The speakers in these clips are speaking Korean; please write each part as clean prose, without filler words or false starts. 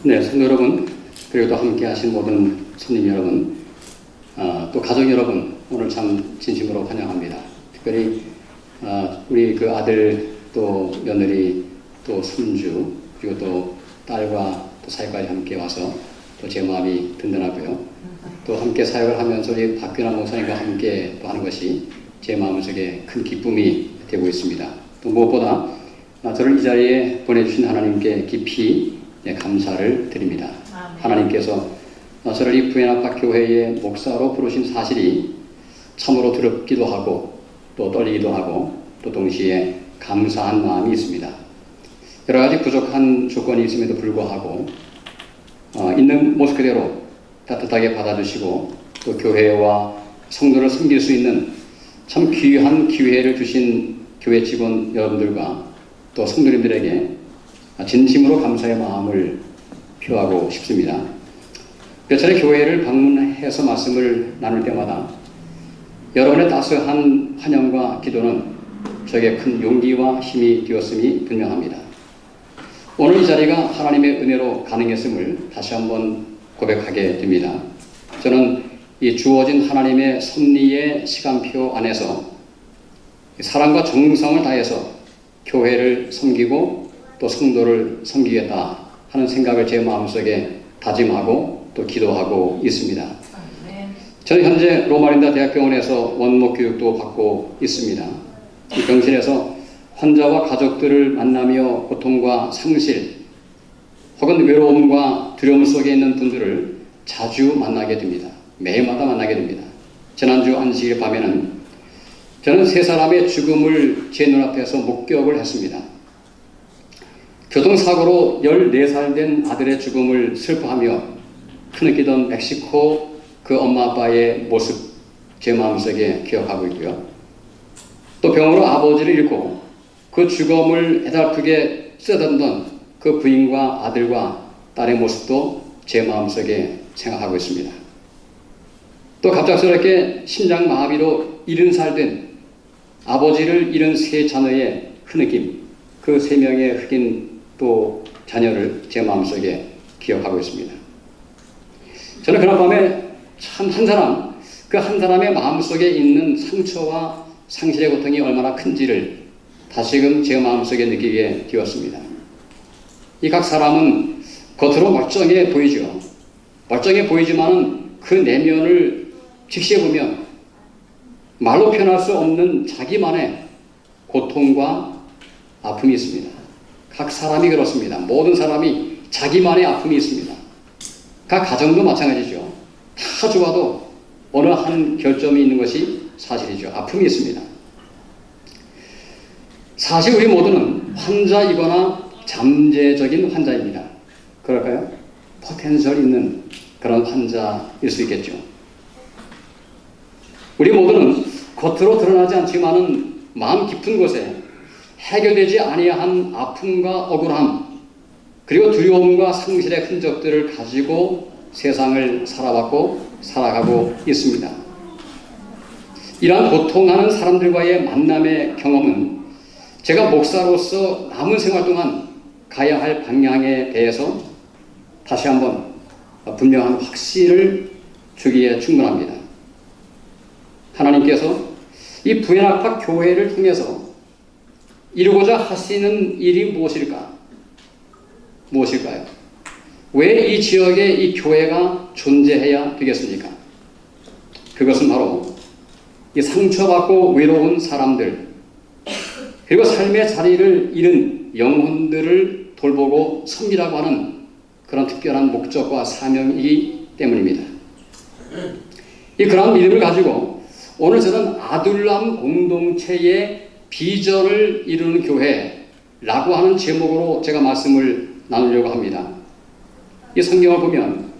네, 성도 여러분, 그리고 또 함께 하신 모든 손님 여러분, 또 가족 여러분, 오늘 참 진심으로 환영합니다. 특별히 우리 그 아들, 또 며느리, 또 손주, 그리고 또 딸과 또 사역까지 함께 와서 또 제 마음이 든든하고요. 또 함께 사역을 하면서 우리 박균환 목사님과 함께 또 하는 것이 제 마음속에 큰 기쁨이 되고 있습니다. 또 무엇보다 저를 이 자리에 보내주신 하나님께 깊이 감사를 드립니다. 하나님께서 저를 이 부에나파교회의 목사로 부르신 사실이 참으로 두렵기도 하고 또 떨리기도 하고 또 동시에 감사한 마음이 있습니다. 여러 가지 부족한 조건이 있음에도 불구하고 있는 모습 그대로 따뜻하게 받아주시고 또 교회와 성도를 섬길 수 있는 참 귀한 기회를 주신 교회 직원 여러분들과 또 성도님들에게 진심으로 감사의 마음을 표하고 싶습니다. 몇 차례 교회를 방문해서 말씀을 나눌 때마다 여러분의 따스한 환영과 기도는 저에게 큰 용기와 힘이 되었음이 분명합니다. 오늘 이 자리가 하나님의 은혜로 가능했음을 다시 한번 고백하게 됩니다. 저는 이 주어진 하나님의 섭리의 시간표 안에서 사랑과 정성을 다해서 교회를 섬기고 또 성도를 섬기겠다 하는 생각을 제 마음속에 다짐하고 또 기도하고 있습니다. 저는 현재 로마린다 대학병원에서 원목 교육도 받고 있습니다. 이 병실에서 환자와 가족들을 만나며 고통과 상실 혹은 외로움과 두려움 속에 있는 분들을 자주 만나게 됩니다. 매일마다 만나게 됩니다. 지난주 안식일 밤에는 저는 세 사람의 죽음을 제 눈앞에서 목격을 했습니다. 교통사고로 14살 된 아들의 죽음을 슬퍼하며 흐느끼던 멕시코 그 엄마 아빠의 모습 제 마음속에 기억하고 있고요. 또 병으로 아버지를 잃고 그 죽음을 애달프게 쓰다듬던 그 부인과 아들과 딸의 모습도 제 마음속에 생각하고 있습니다. 또 갑작스럽게 심장마비로 70살 된 아버지를 잃은 세 자녀의 흐느낌, 그 세 명의 흑인 또 자녀를 제 마음속에 기억하고 있습니다. 저는 그날 밤에 참 한 사람, 그 한 사람의 마음속에 있는 상처와 상실의 고통이 얼마나 큰지를 다시금 제 마음속에 느끼게 되었습니다. 이 각 사람은 겉으로 멀쩡해 보이죠. 멀쩡해 보이지만 그 내면을 직시해 보면 말로 표현할 수 없는 자기만의 고통과 아픔이 있습니다. 각 사람이 그렇습니다. 모든 사람이 자기만의 아픔이 있습니다. 각 가정도 마찬가지죠. 다 좋아도 어느 한 결점이 있는 것이 사실이죠. 아픔이 있습니다. 사실 우리 모두는 환자이거나 잠재적인 환자입니다. 그럴까요? 포텐셜 있는 그런 환자일 수 있겠죠. 우리 모두는 겉으로 드러나지 않지만은 마음 깊은 곳에 해결되지 아니한 아픔과 억울함 그리고 두려움과 상실의 흔적들을 가지고 세상을 살아왔고 살아가고 있습니다. 이러한 고통하는 사람들과의 만남의 경험은 제가 목사로서 남은 생활 동안 가야 할 방향에 대해서 다시 한번 분명한 확신을 주기에 충분합니다. 하나님께서 이 부에나파 교회를 통해서 이루고자 하시는 일이 무엇일까요? 왜 이 지역에 이 교회가 존재해야 되겠습니까? 그것은 바로 이 상처받고 외로운 사람들 그리고 삶의 자리를 잃은 영혼들을 돌보고 섬기라고 하는 그런 특별한 목적과 사명이기 때문입니다. 그런 믿음을 가지고 오늘 저는 아둘람 공동체의 비전을 이루는 교회라고 하는 제목으로 제가 말씀을 나누려고 합니다. 이 성경을 보면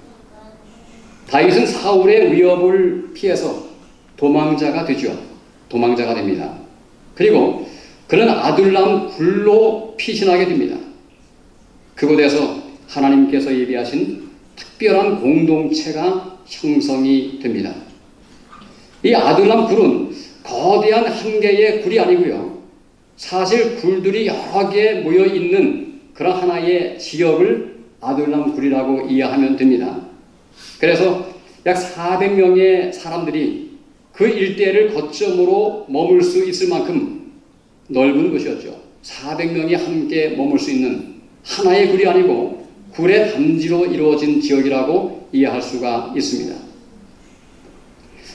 다윗은 사울의 위협을 피해서 도망자가 되죠. 도망자가 됩니다. 그리고 그는 아둘람 굴로 피신하게 됩니다. 그곳에서 하나님께서 예비하신 특별한 공동체가 형성이 됩니다. 이 아둘람 굴은 거대한 한 개의 굴이 아니고요. 사실 굴들이 여러 개 모여 있는 그런 하나의 지역을 아둘람 굴이라고 이해하면 됩니다. 그래서 약 400명의 사람들이 그 일대를 거점으로 머물 수 있을 만큼 넓은 곳이었죠. 400명이 함께 머물 수 있는 하나의 굴이 아니고 굴의 단지로 이루어진 지역이라고 이해할 수가 있습니다.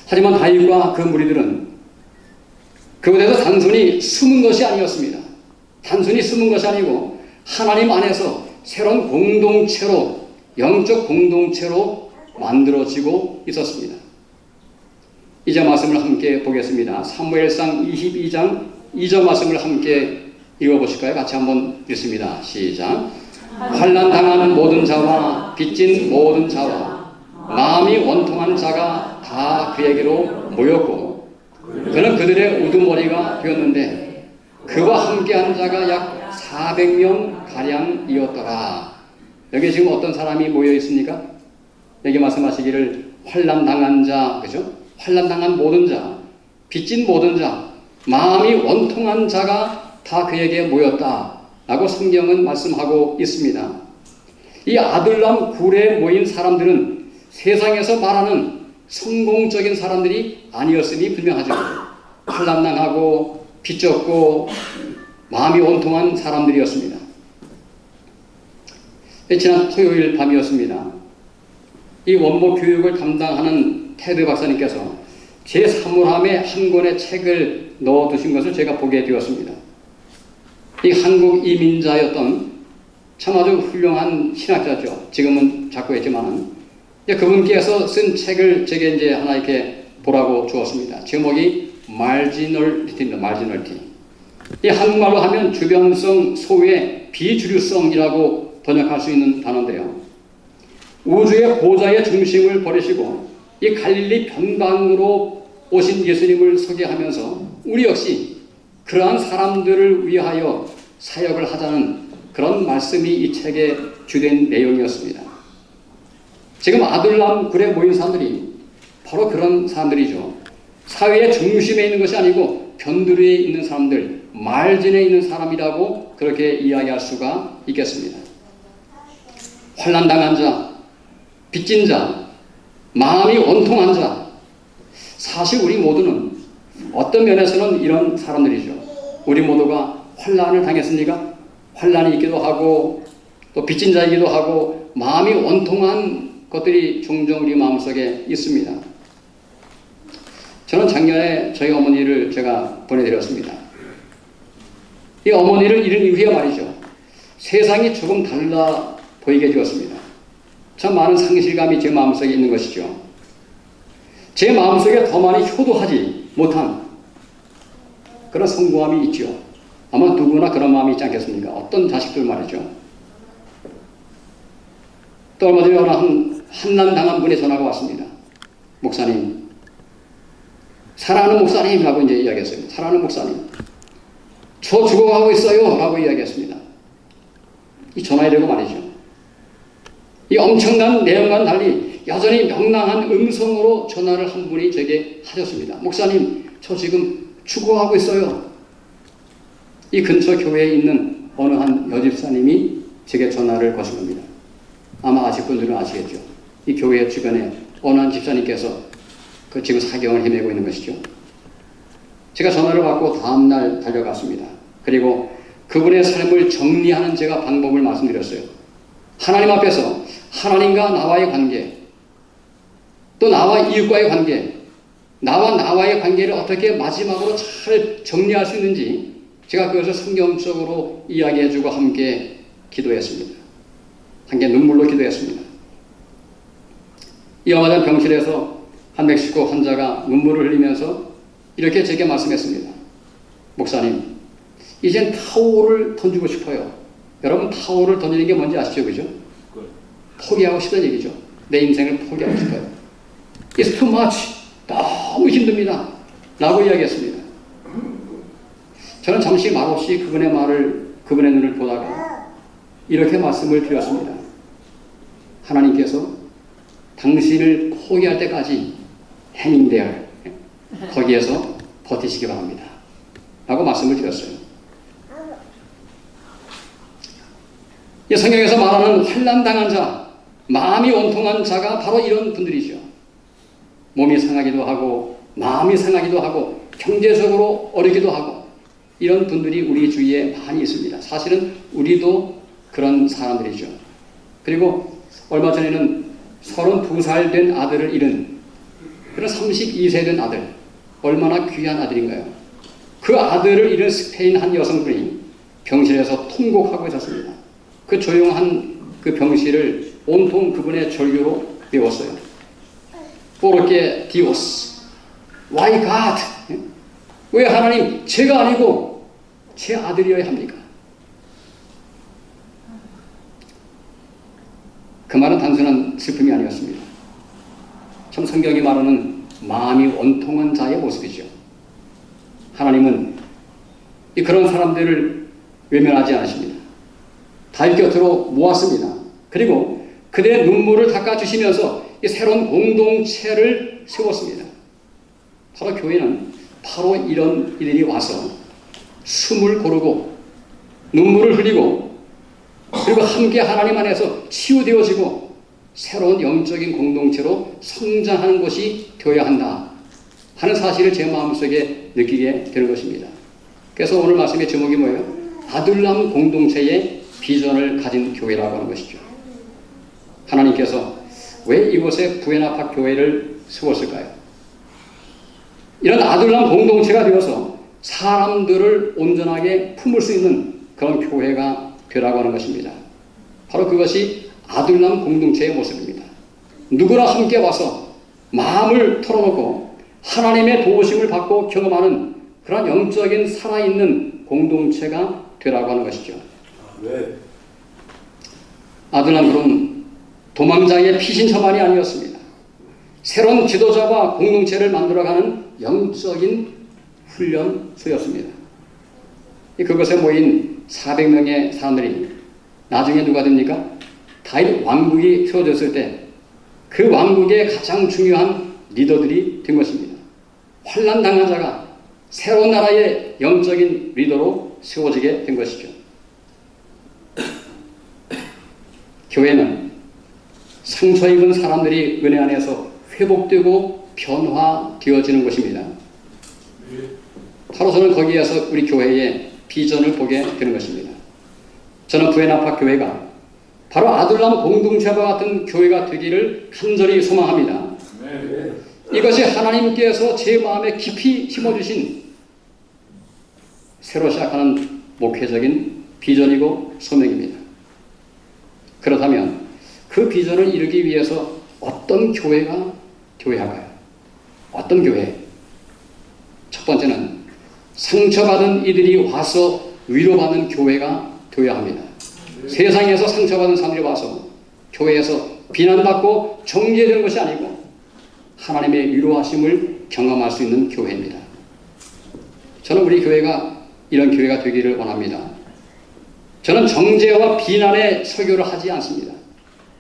하지만 다윗과 그 무리들은 그곳에서 단순히 숨은 것이 아니었습니다. 단순히 숨은 것이 아니고 하나님 안에서 새로운 공동체로, 영적 공동체로 만들어지고 있었습니다. 이제 말씀을 함께 보겠습니다. 사무엘상 22장 2절 말씀을 함께 읽어보실까요? 같이 한번 읽습니다. 시작. 환난당하는 모든 자와 빚진 모든 자와 마음이 원통한 자가 다 그에게로 모였고 그는 그들의 우두머리가 되었는데 그와 함께한 자가 약 400명 가량이었더라. 여기 지금 어떤 사람이 모여 있습니까? 여기 말씀하시기를 환난당한 자, 그죠? 환난당한 모든 자, 빚진 모든 자, 마음이 원통한 자가 다 그에게 모였다 라고 성경은 말씀하고 있습니다. 이 아둘람 굴에 모인 사람들은 세상에서 말하는 성공적인 사람들이 아니었음이 분명하죠. 환난당하고 빚졌고 마음이 원통한 사람들이었습니다. 지난 토요일 밤이었습니다. 이 원목 교육을 담당하는 테드 박사님께서 제 사물함에 한 권의 책을 넣어두신 것을 제가 보게 되었습니다. 이 한국 이민자였던 참 아주 훌륭한 신학자죠. 지금은 작고했지만은 그분께서 쓴 책을 제게 이제 하나 이렇게 보라고 주었습니다. 제목이 marginality입니다. marginality. 이 한국말로 하면 주변성, 소외, 비주류성이라고 번역할 수 있는 단어인데요. 우주의 보좌의 중심을 버리시고 이 갈릴리 변방으로 오신 예수님을 소개하면서 우리 역시 그러한 사람들을 위하여 사역을 하자는 그런 말씀이 이 책의 주된 내용이었습니다. 지금 아둘람 굴에 모인 사람들이 바로 그런 사람들이죠. 사회의 중심에 있는 것이 아니고 변두리에 있는 사람들, 말진에 있는 사람이라고 그렇게 이야기할 수가 있겠습니다. 환난당한 자, 빚진 자, 마음이 원통한 자, 사실 우리 모두는 어떤 면에서는 이런 사람들이죠. 우리 모두가 환난을 당했습니까? 환난이 있기도 하고 또 빚진 자이기도 하고 마음이 원통한 것들이 종종 우리 마음속에 있습니다. 저는 작년에 저희 어머니를 제가 보내드렸습니다. 이 어머니를 잃은 이후에 말이죠. 세상이 조금 달라 보이게 되었습니다. 참 많은 상실감이 제 마음속에 있는 것이죠. 제 마음속에 더 많이 효도하지 못한 그런 성공함이 있죠. 아마 누구나 그런 마음이 있지 않겠습니까? 어떤 자식들 말이죠. 또 얼마 전에 어느 한난당한 분의 전화가 왔습니다. 목사님, 사랑하는 목사님 라고 이제 이야기했어요. 사랑하는 목사님, 저 죽어가고 있어요 라고 이야기했습니다. 이 전화에 대고 말이죠. 이 엄청난 내용과는 달리 여전히 명랑한 음성으로 전화를 한 분이 제게 하셨습니다. 목사님, 저 지금 죽어가고 있어요. 이 근처 교회에 있는 어느 한 여집사님이 제게 전화를 거신 겁니다. 아마 아실 분들은 아시겠죠. 이 교회 주변에 어느 한 집사님께서 그 지금 사경을 헤매고 있는 것이죠. 제가 전화를 받고 다음날 달려갔습니다. 그리고 그분의 삶을 정리하는 제가 방법을 말씀드렸어요. 하나님 앞에서 하나님과 나와의 관계, 또 나와 이웃과의 관계, 나와의 관계를 어떻게 마지막으로 잘 정리할 수 있는지 제가 그것을 성경적으로 이야기해주고 함께 기도했습니다. 함께 눈물로 기도했습니다. 이 얼마 전 병실에서 한 멕시코 환자가 눈물을 흘리면서 이렇게 제게 말씀했습니다. 목사님, 이젠 타오를 던지고 싶어요. 여러분, 타오를 던지는 게 뭔지 아시죠? 그죠? 포기하고 싶다는 얘기죠. 내 인생을 포기하고 싶어요. It's too much. 너무 힘듭니다. 라고 이야기했습니다. 저는 잠시 말없이 그분의 눈을 보다가 이렇게 말씀을 드렸습니다. 하나님께서 당신을 포기할 때까지 hang there, 거기에서 버티시기 바랍니다. 라고 말씀을 드렸어요. 이 성경에서 말하는 환난당한 자, 마음이 원통한 자가 바로 이런 분들이죠. 몸이 상하기도 하고 마음이 상하기도 하고 경제적으로 어렵기도 하고 이런 분들이 우리 주위에 많이 있습니다. 사실은 우리도 그런 사람들이죠. 그리고 얼마 전에는 32살 된 아들을 잃은 그런 32세 된 아들, 얼마나 귀한 아들인가요? 그 아들을 잃은 스페인 한 여성분이 병실에서 통곡하고 있었습니다. 그 조용한 그 병실을 온통 그분의 절규로 메웠어요. Porque Dios, why God? 왜 하나님, 제가 아니고 제 아들이어야 합니까? 그 말은 단순한 슬픔이 아니었습니다. 참 성경이 말하는 마음이 원통한 자의 모습이죠. 하나님은 그런 사람들을 외면하지 않으십니다. 다윗 곁으로 모았습니다. 그리고 그들의 눈물을 닦아주시면서 이 새로운 공동체를 세웠습니다. 바로 교회는 바로 이런 이들이 와서 숨을 고르고 눈물을 흘리고 그리고 함께 하나님 안에서 치유되어지고 새로운 영적인 공동체로 성장하는 것이 되어야 한다 하는 사실을 제 마음속에 느끼게 되는 것입니다. 그래서 오늘 말씀의 제목이 뭐예요? 아둘람 공동체의 비전을 가진 교회라고 하는 것이죠. 하나님께서 왜 이곳에 부에나파 교회를 세웠을까요? 이런 아둘람 공동체가 되어서 사람들을 온전하게 품을 수 있는 그런 교회가 되라고 하는 것입니다. 바로 그것이 아둘람 공동체의 모습입니다. 누구나 함께 와서 마음을 털어놓고 하나님의 도우심을 받고 경험하는 그런 영적인 살아있는 공동체가 되라고 하는 것이죠. 아둘람은 도망자의 피신처만이 아니었습니다. 새로운 지도자와 공동체를 만들어가는 영적인 훈련소였습니다. 그것에 모인 400명의 사람들이 나중에 누가 됩니까? 다윗 왕국이 세워졌을 때 그 왕국의 가장 중요한 리더들이 된 것입니다. 환난 당한 자가 새로운 나라의 영적인 리더로 세워지게 된 것이죠. 교회는 상처 입은 사람들이 은혜 안에서 회복되고 변화되어지는 것입니다. 바로 저는 거기에서 우리 교회의 비전을 보게 되는 것입니다. 저는 부에나파 교회가 바로 아둘람 공동체와 같은 교회가 되기를 간절히 소망합니다. 이것이 하나님께서 제 마음에 깊이 심어주신 새로 시작하는 목회적인 비전이고 소명입니다. 그렇다면 그 비전을 이루기 위해서 어떤 교회가 되어야 할까요? 어떤 교회? 첫 번째는 상처받은 이들이 와서 위로받는 교회가 되어야 합니다. 세상에서 상처받은 사람들이 와서 교회에서 비난받고 정죄되는 것이 아니고 하나님의 위로하심을 경험할 수 있는 교회입니다. 저는 우리 교회가 이런 교회가 되기를 원합니다. 저는 정죄와 비난의 설교를 하지 않습니다.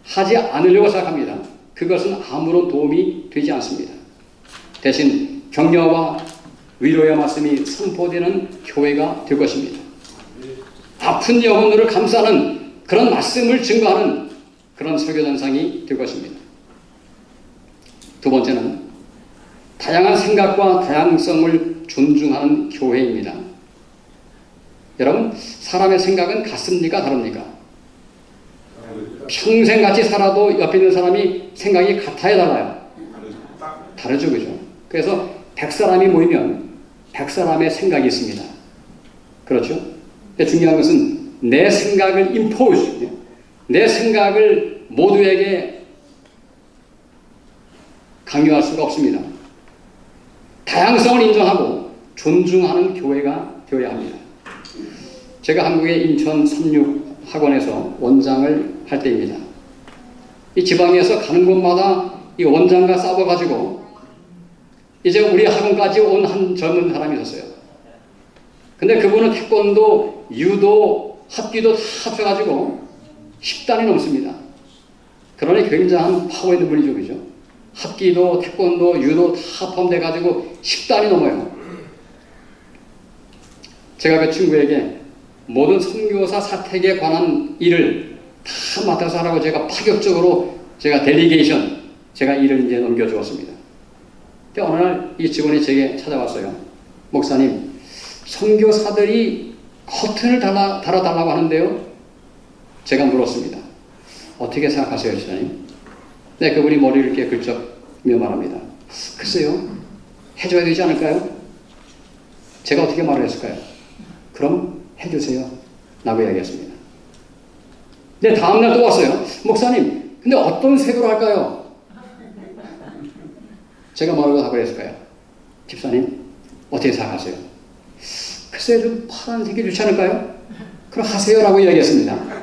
하지 않으려고 생각합니다. 그것은 아무런 도움이 되지 않습니다. 대신 격려와 위로의 말씀이 선포되는 교회가 될 것입니다. 아픈 영혼들을 감싸는 그런 말씀을 증거하는 그런 설교 전상이 될 것입니다. 두 번째는 다양한 생각과 다양성을 존중하는 교회입니다. 여러분, 사람의 생각은 같습니까? 다릅니까? 평생 같이 살아도 옆에 있는 사람이 생각이 같아야 달라요? 다르죠, 그죠? 그래서 100사람이 모이면 100사람의 생각이 있습니다. 그렇죠? 근데 중요한 것은 내 생각을 impose, 내 생각을 모두에게 강요할 수가 없습니다. 다양성을 인정하고 존중하는 교회가 되어야 합니다. 제가 한국의 인천 삼육학원에서 원장을 할 때입니다. 이 지방에서 가는 곳마다 이 원장과 싸워가지고 이제 우리 학원까지 온 한 젊은 사람이 있었어요. 근데 그분은 태권도, 유도, 합기도 다 합쳐가지고 10단이 넘습니다. 그러니 굉장한 파워 있는 분이죠, 그죠? 합기도, 태권도, 유도 다 포함돼가지고 10단이 넘어요. 제가 그 친구에게 모든 선교사 사택에 관한 일을 다 맡아서 하라고 제가 파격적으로 제가 델리게이션, 제가 일을 이제 넘겨주었습니다. 근데 어느 날 이 직원이 제게 찾아왔어요. 목사님, 선교사들이 커튼을 달아달라고 하는데요. 제가 물었습니다. 어떻게 생각하세요, 지사님? 네, 그분이 머리를 이렇게 긁적이며 말합니다. 글쎄요, 해줘야 되지 않을까요? 제가 어떻게 말을 했을까요? 그럼 해주세요 라고 이야기했습니다. 근데 다음날 또 왔어요. 목사님, 근데 어떤 색으로 할까요? 제가 뭐라고 답을 했을까요? 집사님, 어떻게 생각하세요? 글쎄요, 좀 파란색이 좋지 않을까요? 그럼 하세요 라고 이야기했습니다.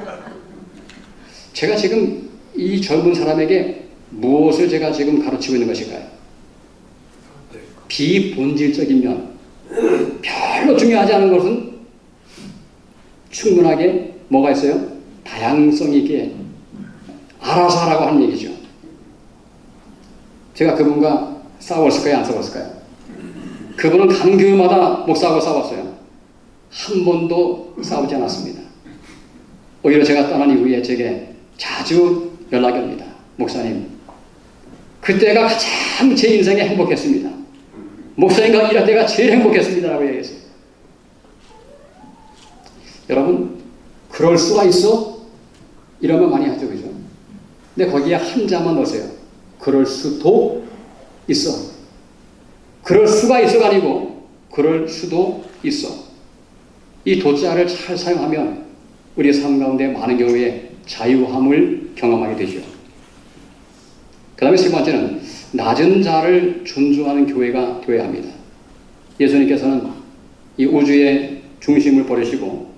제가 지금 이 젊은 사람에게 무엇을 제가 지금 가르치고 있는 것일까요? 비본질적인 면, 별로 중요하지 않은 것은 충분하게 뭐가 있어요? 다양성 있게 알아서 하라고 하는 얘기죠. 제가 그분과 싸웠을까요? 안 싸웠을까요? 그분은 가는 교회마다 목사하고 싸웠어요. 한 번도 싸우지 않았습니다. 오히려 제가 떠난 이후에 제게 자주 연락이 옵니다. 목사님, 그때가 가장 제 인생에 행복했습니다. 목사님과 일할 때가 제일 행복했습니다 라고 얘기했어요. 여러분, 그럴 수가 있어? 이런 말 많이 하죠, 그죠? 근데 거기에 한 자만 넣으세요. 그럴 수도 있어. 그럴 수가 있어가 아니고 그럴 수도 있어. 이 도자를 잘 사용하면 우리 삶 가운데 많은 경우에 자유함을 경험하게 되죠. 그 다음에 세 번째는 낮은 자를 존중하는 교회가 되어야 합니다. 예수님께서는 이 우주의 중심을 버리시고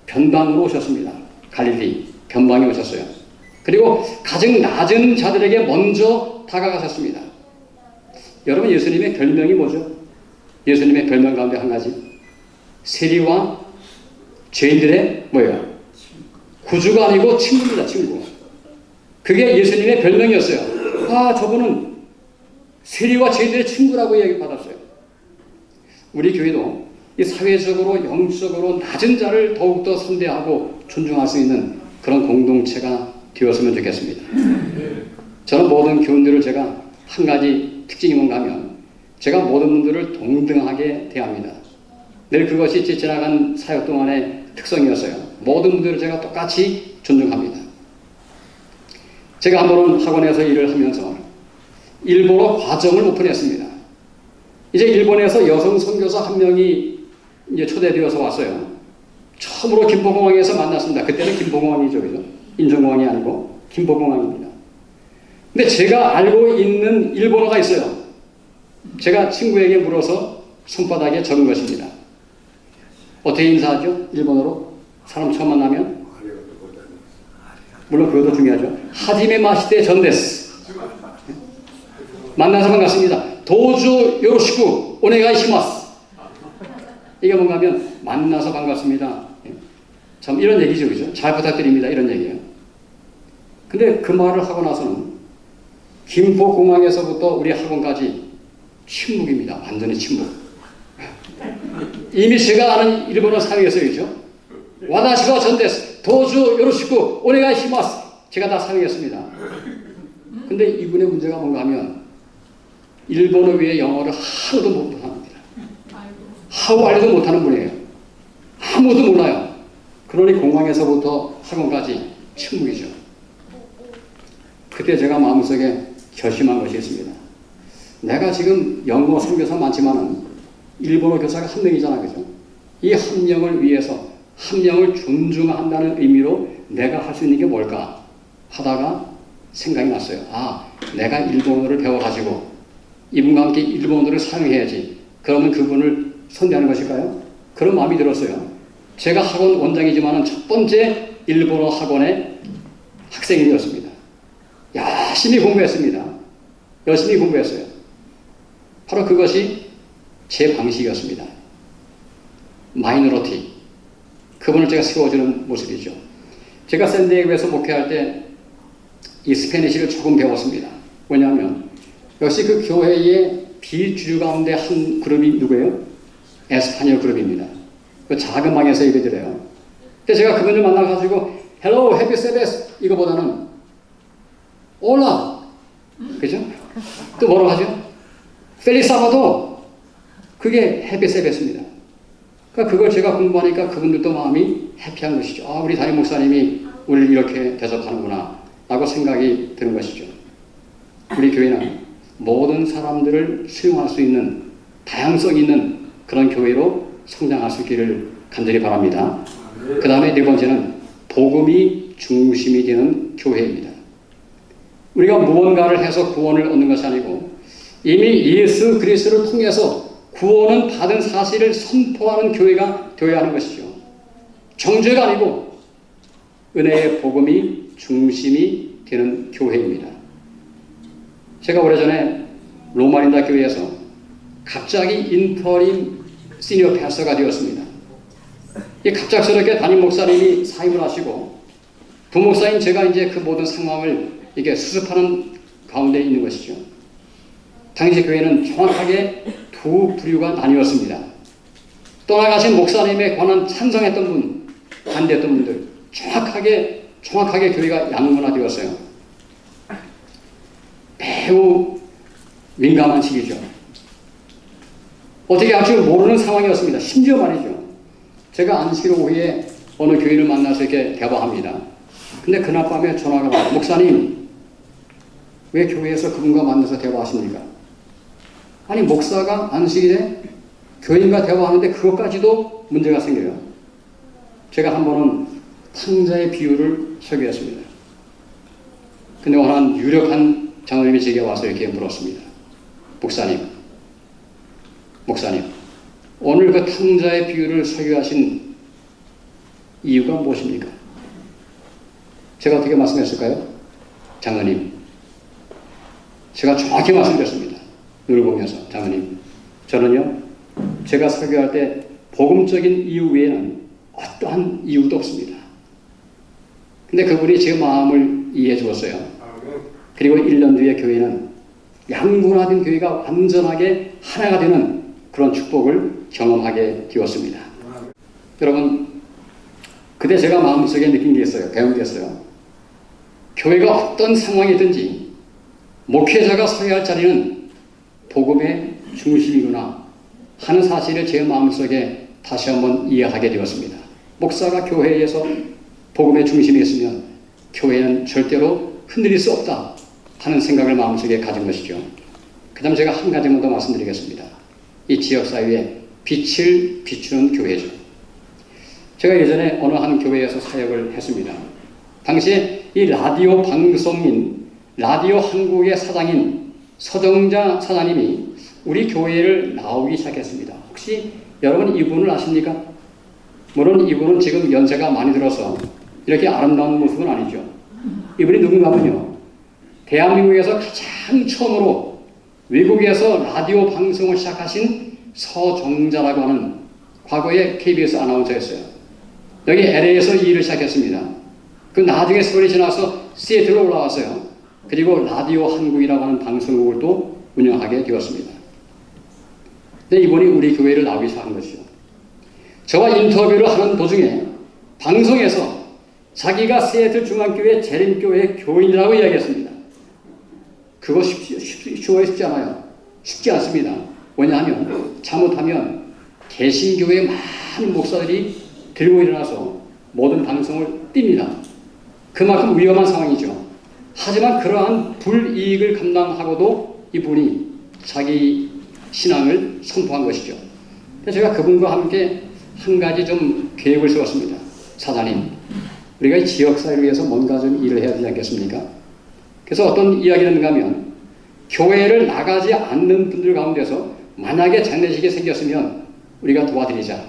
변방으로 오셨습니다. 갈릴리 변방에 오셨어요. 그리고 가장 낮은 자들에게 먼저 다가가셨습니다. 여러분, 예수님의 별명이 뭐죠? 예수님의 별명 가운데 한 가지, 세리와 죄인들의 뭐예요? 구주가 아니고 친구입니다. 친구. 그게 예수님의 별명이었어요. 아, 저분은 세리와 죄인들의 친구라고 이야기받았어요. 우리 교회도 이 사회적으로 영적으로 낮은 자를 더욱더 선대하고 존중할 수 있는 그런 공동체가 되었으면 좋겠습니다. 저는 모든 교인들을 제가 한 가지 특징이 뭔가 하면 제가 모든 분들을 동등하게 대합니다. 늘 그것이 제 지나간 사역 동안의 특성이었어요. 모든 분들을 제가 똑같이 존중합니다. 제가 한 번은 학원에서 일을 하면서 일본어 과정을 오픈했습니다. 이제 일본에서 여성 선교사 한 명이 이제 초대되어서 왔어요. 처음으로 김포공항에서 만났습니다. 그때는 김포공항이죠, 그죠? 인천공항이 아니고 김포공항입니다. 근데 제가 알고 있는 일본어가 있어요. 제가 친구에게 물어서 손바닥에 적은 것입니다. 어떻게 인사하죠? 일본어로? 사람 처음 만나면? 물론 그것도 중요하죠. 하지메 마시테 전데스. 만나서 반갑습니다. 도주 요로시쿠 오네가이시마스. 이게 뭔가 하면 만나서 반갑습니다. 참 이런 얘기죠, 그죠? 잘 부탁드립니다. 이런 얘기예요. 근데 그 말을 하고 나서는 김포공항에서부터 우리 학원까지 침묵입니다. 완전히 침묵. 이미 제가 아는 일본어 사용했어요, 그죠? 와다시가 전데스, 도주 요로시쿠 오네가이시마스. 제가 다 사용했습니다. 근데 이분의 문제가 뭔가 하면 일본어 위에 영어를 하나도 못합니다. 하고 알지도 못하는 분이에요. 아무도 몰라요. 그러니 공항에서부터 학원까지 침묵이죠. 그때 제가 마음속에 결심한 것이 있습니다. 내가 지금 영어 선교사 많지만은 일본어 교사가 한 명이잖아, 그죠? 이 한 명을 위해서 한 명을 존중한다는 의미로 내가 할 수 있는 게 뭘까 하다가 생각이 났어요. 아, 내가 일본어를 배워가지고 이분과 함께 일본어를 사용해야지. 그러면 그분을 선대하는 것일까요? 그런 마음이 들었어요. 제가 학원 원장이지만은 첫 번째 일본어 학원의 학생이 되었습니다. 열심히 공부했습니다. 열심히 공부했어요. 바로 그것이 제 방식이었습니다. 마이너리티. 그분을 제가 세워주는 모습이죠. 제가 샌디에고에서 목회할 때 이 스페니쉬를 조금 배웠습니다. 왜냐하면 역시 그 교회의 비주류 가운데 한 그룹이 누구예요? 에스파뇰 그룹입니다. 그 작은 방에서 예배드려요. 근데 제가 그분을 만나가지고 헬로 해피 세베스 이거보다는 올라, 그죠? 또 뭐라고 하죠? 펠리사바도 그게 해피 세베스입니다. 그러니까 그걸 제가 공부하니까 그분들도 마음이 해피한 것이죠. 아, 우리 담임 목사님이 우리를 이렇게 대접하는구나 라고 생각이 드는 것이죠. 우리 교회는 모든 사람들을 수용할 수 있는 다양성 있는 그런 교회로 성장할 수 있기를 간절히 바랍니다. 그 다음에 네 번째는 복음이 중심이 되는 교회입니다. 우리가 무언가를 해서 구원을 얻는 것이 아니고 이미 예수 그리스도를 통해서 구원은 받은 사실을 선포하는 교회가 되어야 하는 것이죠. 정죄가 아니고 은혜의 복음이 중심이 되는 교회입니다. 제가 오래전에 로마린다 교회에서 갑자기 인터림 시니어 패스터가 되었습니다. 갑작스럽게 담임 목사님이 사임을 하시고 부목사인 제가 이제 그 모든 상황을 이게 수습하는 가운데 있는 것이죠. 당시 교회는 정확하게 두 부류가 나뉘었습니다. 떠나가신 목사님에 관한 찬성했던 분, 반대했던 분들, 정확하게 교회가 양분화되었어요. 매우 민감한 시기죠. 어떻게 할 줄 모르는 상황이었습니다. 심지어 말이죠. 제가 안식일 오후에 어느 교인을 만나서 이렇게 대화합니다. 근데 그날 밤에 전화가 와요. 목사님, 왜 교회에서 그분과 만나서 대화하십니까? 아니, 목사가 안식일에 교인과 대화하는데 그것까지도 문제가 생겨요. 제가 한 번은 탕자의 비유를 설교했습니다. 근데 어느 한 유력한 장로님이 제게 와서 이렇게 물었습니다. 목사님, 오늘 그 탕자의 비유를 설교하신 이유가 무엇입니까? 제가 어떻게 말씀했을까요? 장로님, 제가 정확히 말씀드렸습니다. 눈을 보면서, 장로님, 저는요, 제가 설교할 때 복음적인 이유 외에는 어떠한 이유도 없습니다. 근데 그분이 제 마음을 이해해 주었어요. 그리고 1년 뒤에 교회는 양분화된 교회가 완전하게 하나가 되는 그런 축복을 경험하게 되었습니다. 여러분, 그때 제가 마음속에 느낀 게 있어요. 배운 게 있어요. 교회가 어떤 상황이든지 목회자가 서야 할 자리는 복음의 중심이구나 하는 사실을 제 마음속에 다시 한번 이해하게 되었습니다. 목사가 교회에서 복음의 중심에 있으면 교회는 절대로 흔들릴 수 없다 하는 생각을 마음속에 가진 것이죠. 그 다음 제가 한 가지만 더 말씀드리겠습니다. 이 지역사회에 빛을 비추는 교회죠. 제가 예전에 어느 한 교회에서 사역을 했습니다. 당시에 이 라디오 방송인 라디오 한국의 사장인 서정자 사장님이 우리 교회를 나오기 시작했습니다. 혹시 여러분 이분을 아십니까? 물론 이분은 지금 연세가 많이 들어서 이렇게 아름다운 모습은 아니죠. 이분이 누군가 하면요, 대한민국에서 가장 처음으로 외국에서 라디오 방송을 시작하신 서정자라고 하는 과거의 KBS 아나운서였어요. 여기 LA에서 이 일을 시작했습니다. 그 나중에 세월이 지나서 시애틀로 올라왔어요. 그리고 라디오 한국이라고 하는 방송국을 또 운영하게 되었습니다. 근데 이분이 우리 교회를 나오기 시작한 것이죠. 저와 인터뷰를 하는 도중에 방송에서 자기가 시애틀 중앙교회 재림교회 교인이라고 이야기했습니다. 그거 쉽지 않아요. 쉽지 않습니다. 왜냐하면 잘못하면 개신교회 많은 목사들이 들고 일어나서 모든 방송을 띱니다. 그만큼 위험한 상황이죠. 하지만 그러한 불이익을 감당하고도 이분이 자기 신앙을 선포한 것이죠. 그래서 제가 그분과 함께 한 가지 좀 계획을 세웠습니다. 사장님, 우리가 이 지역사회를 위해서 뭔가 좀 일을 해야 되지 않겠습니까? 그래서 어떤 이야기를 했는가 하면 교회를 나가지 않는 분들 가운데서 만약에 장례식이 생겼으면 우리가 도와드리자.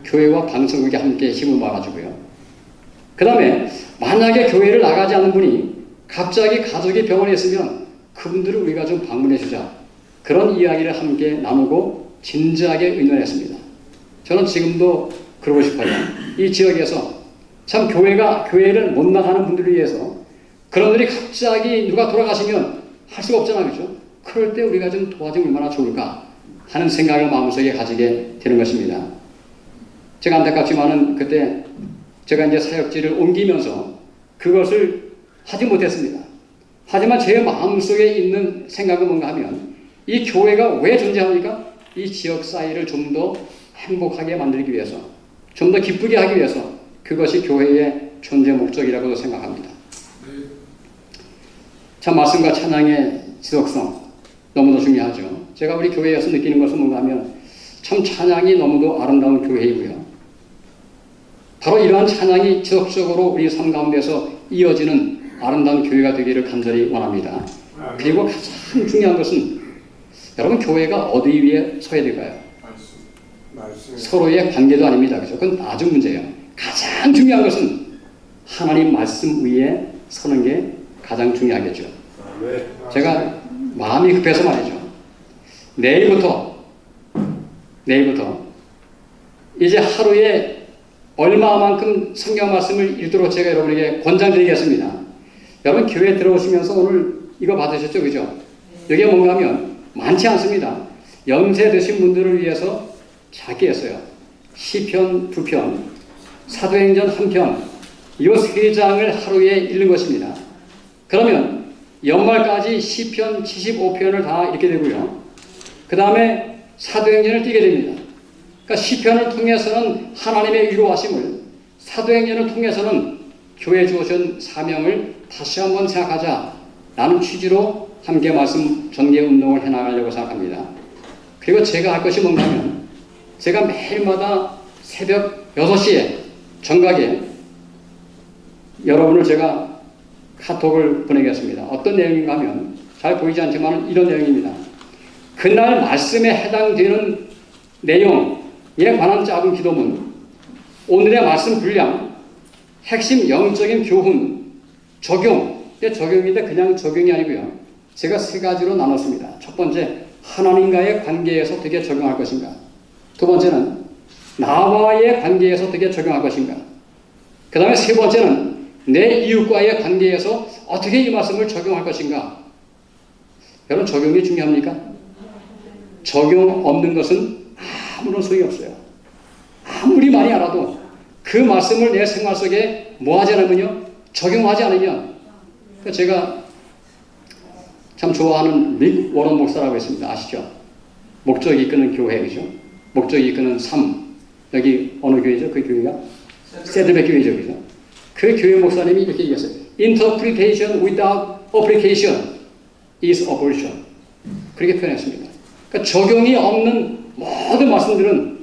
교회와 방송국이 함께 힘을 모아가지고요. 그 다음에 만약에 교회를 나가지 않는 분이 갑자기 가족이 병원에 있으면 그분들을 우리가 좀 방문해 주자. 그런 이야기를 함께 나누고 진지하게 의논했습니다. 저는 지금도 그러고 싶어요. 이 지역에서 참 교회를 못 나가는 분들을 위해서 그런 분들이 갑자기 누가 돌아가시면 할 수가 없잖아요. 그렇죠? 그럴 때 우리가 좀 도와주면 얼마나 좋을까 하는 생각을 마음속에 가지게 되는 것입니다. 제가 안타깝지만은 그때 제가 이제 사역지를 옮기면서 그것을 하지 못했습니다. 하지만 제 마음속에 있는 생각은 뭔가 하면 이 교회가 왜 존재합니까? 이 지역 사회를 좀 더 행복하게 만들기 위해서, 좀 더 기쁘게 하기 위해서, 그것이 교회의 존재 목적이라고 생각합니다. 참 말씀과 찬양의 지속성 너무도 중요하죠. 제가 우리 교회에서 느끼는 것은 뭔가 하면 참 찬양이 너무도 아름다운 교회이고요. 바로 이러한 찬양이 지속적으로 우리 삶 가운데서 이어지는 아름다운 교회가 되기를 간절히 원합니다. 그리고 가장 중요한 것은 여러분 교회가 어디 위에 서야 될까요? 서로의 관계도 아닙니다. 그죠? 그건 아주 문제예요. 가장 중요한 것은 하나님 말씀 위에 서는 게 가장 중요하겠죠. 제가 마음이 급해서 말이죠. 내일부터 이제 하루에 얼마만큼 성경 말씀을 읽도록 제가 여러분에게 권장드리겠습니다. 여러분 교회에 들어오시면서 오늘 이거 받으셨죠? 그죠? 여기에 뭔가 하면 많지 않습니다. 연세 드신 분들을 위해서 작게 했어요. 시편 2편, 사도행전 1편, 이 3장을 하루에 읽는 것입니다. 그러면 연말까지 시편 75편을 다 읽게 되고요. 그 다음에 사도행전을 띄게 됩니다. 그러니까 시편을 통해서는 하나님의 위로하심을, 사도행전을 통해서는 교회 주어진 사명을 다시 한번 생각하자라는 취지로 함께 말씀 전개 운동을 해나가려고 생각합니다. 그리고 제가 할 것이 뭔가 하면 제가 매일마다 새벽 6시에 정각에 여러분을 제가 카톡을 보내겠습니다. 어떤 내용인가 하면 잘 보이지 않지만 이런 내용입니다. 그날 말씀에 해당되는 내용에 관한 짧은 기도문, 오늘의 말씀 분량, 핵심 영적인 교훈, 적용. 적용인데 그냥 적용이 아니고요. 제가 3가지로 나눴습니다. 첫 번째, 하나님과의 관계에서 어떻게 적용할 것인가. 두 번째는 나와의 관계에서 어떻게 적용할 것인가. 그 다음에 3번째는 내 이웃과의 관계에서 어떻게 이 말씀을 적용할 것인가. 여러분 적용이 중요합니까? 적용 없는 것은 아무런 소용이 없어요. 아무리 많이 알아도 그 말씀을 내 생활 속에 뭐하지 않으면요, 적용하지 않으면. 제가 참 좋아하는 릭 워런 목사라고 있습니다. 아시죠? 목적이 이끄는 교회, 그죠? 목적이 이끄는 삶. 여기 어느 교회죠? 그 교회가? 세드백 교회죠, 그죠? 그 교회 목사님이 이렇게 얘기했어요. Interpretation without application is abortion. 그렇게 표현했습니다. 그러니까 적용이 없는 모든 말씀들은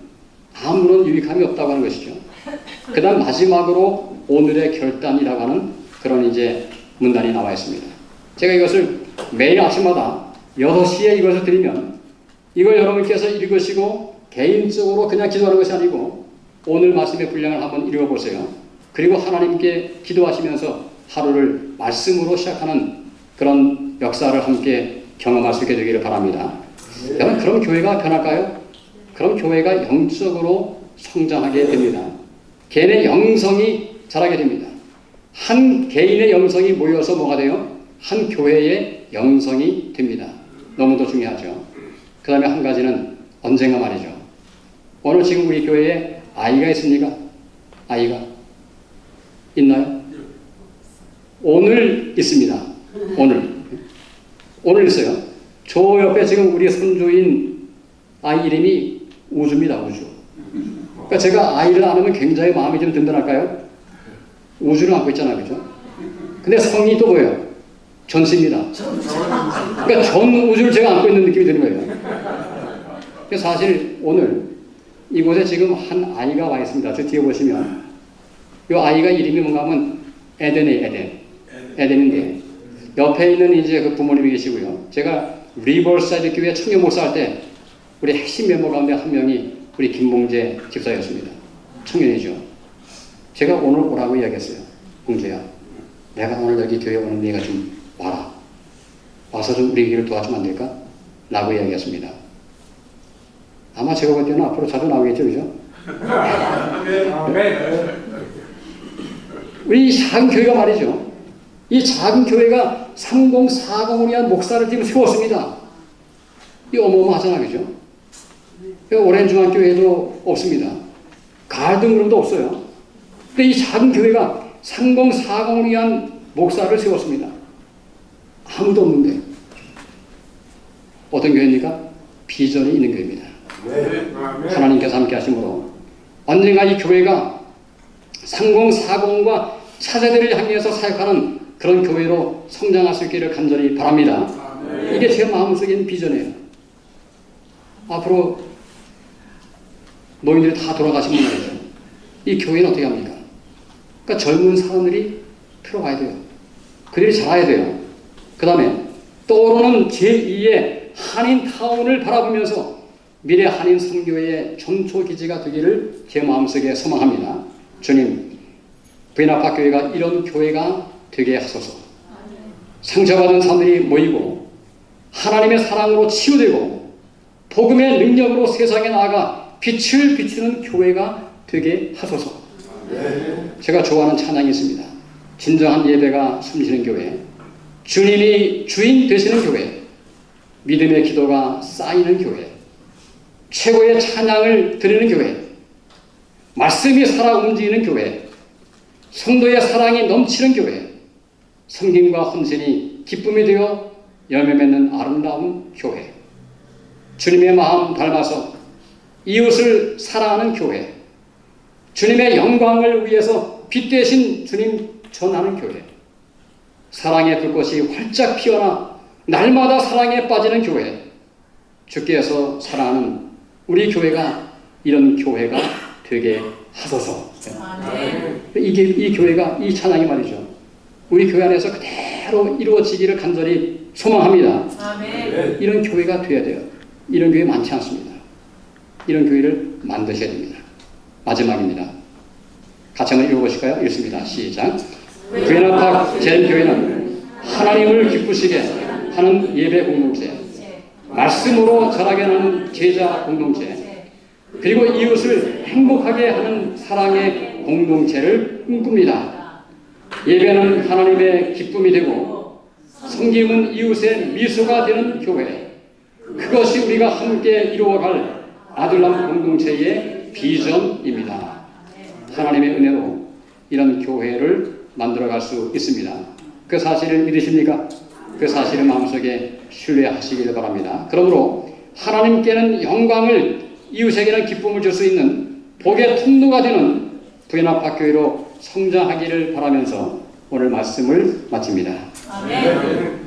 아무런 유익함이 없다고 하는 것이죠. 그 다음 마지막으로 오늘의 결단이라고 하는 그런 이제 문단이 나와 있습니다. 제가 이것을 매일 아침마다 6시에 이것을 드리면 이걸 여러분께서 읽으시고 개인적으로 그냥 기도하는 것이 아니고 오늘 말씀의 분량을 한번 읽어보세요. 그리고 하나님께 기도하시면서 하루를 말씀으로 시작하는 그런 역사를 함께 경험할 수 있게 되기를 바랍니다. 여러분 그럼 교회가 변할까요? 그럼 교회가 영적으로 성장하게 됩니다. 개인의 영성이 자라게 됩니다. 한 개인의 영성이 모여서 뭐가 돼요? 한 교회의 영성이 됩니다. 너무도 중요하죠. 그 다음에 한 가지는 언젠가 말이죠. 오늘 지금 우리 교회에 아이가 있습니까? 아이가 있나요? 오늘 있습니다. 오늘 있어요. 저 옆에 지금 우리 손주인 아이 이름이 우주입니다. 우주. 그러니까 제가 아이를 안으면 굉장히 마음이 좀 든든할까요? 우주를 안고 있잖아요. 그죠? 근데 성이 또 뭐예요? 전씨입니다. 그러니까 전 우주를 제가 안고 있는 느낌이 드는 거예요. 그래서 사실 오늘 이곳에 지금 한 아이가 와 있습니다. 저 뒤에 보시면 이 아이가 이름이 뭔가 하면 에덴인데 옆에 있는 이제 그 부모님이 계시고요. 제가 리버사이드 교회 청년 목사할 때 우리 핵심 멤버 가운데 한 명이 우리 김봉재 집사였습니다. 청년이죠. 제가 오늘 오라고 이야기했어요. 봉재야, 내가 오늘 여기 교회 오는 네가 좀 와라. 와서 좀 우리 길을 도와주면 안 될까? 라고 이야기했습니다. 아마 제가 볼 때는 앞으로 자주 나오겠죠, 그죠? 우리 작은 교회가 말이죠. 이 작은 교회가 3040을 위한 목사를 지금 세웠습니다. 이 어마어마하잖아, 그죠? 오랜중앙교회도 없습니다. 가을등그룹도 없어요. 근데 이 작은 교회가 상공사공을 위한 목사를 세웠습니다. 아무도 없는데. 어떤 교회입니까? 비전이 있는 교회입니다. 하나님께서 함께 하심으로 언젠가 이 교회가 상공사공과 차세대를 향해서 사역하는 그런 교회로 성장할 수 있기를 간절히 바랍니다. 이게 제 마음속에 있는 비전이에요. 앞으로 노인들이 다 돌아가시면 말이죠. 이 교회는 어떻게 합니까? 그러니까 젊은 사람들이 들어가야 돼요. 그들이 자라야 돼요. 그 다음에 떠오르는 제2의 한인타운을 바라보면서 미래 한인 선교의 전초기지가 되기를 제 마음속에 소망합니다. 주님, 부인아파 교회가 이런 교회가 되게 하소서. 상처받은 사람들이 모이고 하나님의 사랑으로 치유되고 복음의 능력으로 세상에 나아가 빛을 비추는 교회가 되게 하소서. 제가 좋아하는 찬양이 있습니다. 진정한 예배가 숨쉬는 교회, 주님이 주인 되시는 교회, 믿음의 기도가 쌓이는 교회, 최고의 찬양을 드리는 교회, 말씀이 살아 움직이는 교회, 성도의 사랑이 넘치는 교회, 섬김과 헌신이 기쁨이 되어 열매 맺는 아름다운 교회, 주님의 마음 닮아서 이웃을 사랑하는 교회, 주님의 영광을 위해서 빛 대신 주님 전하는 교회, 사랑의 불꽃이 활짝 피어나 날마다 사랑에 빠지는 교회, 주께서 사랑하는 우리 교회가 이런 교회가 되게 하소서. 이 교회가, 이 찬양이 말이죠, 우리 교회 안에서 그대로 이루어지기를 간절히 소망합니다. 이런 교회가 되어야 돼요. 이런 교회 많지 않습니다. 이런 교회를 만드셔야 됩니다. 마지막입니다. 같이 한번 읽어보실까요? 읽습니다. 시작. 부인아파 재림교회는 하나님을 기쁘시게 하는 예배 공동체, 말씀으로 자라게 하는 제자 공동체, 그리고 이웃을 행복하게 하는 사랑의 공동체를 꿈꿉니다. 예배는 하나님의 기쁨이 되고 섬김은 이웃의 미소가 되는 교회, 그것이 우리가 함께 이루어갈 아들람 공동체의 비전입니다. 하나님의 은혜로 이런 교회를 만들어갈 수 있습니다. 그 사실을 믿으십니까? 그 사실을 마음속에 신뢰하시길 바랍니다. 그러므로 하나님께는 영광을, 이웃에게는 기쁨을 줄 수 있는 복의 통로가 되는 부인아파 교회로 성장하기를 바라면서 오늘 말씀을 마칩니다. 아멘.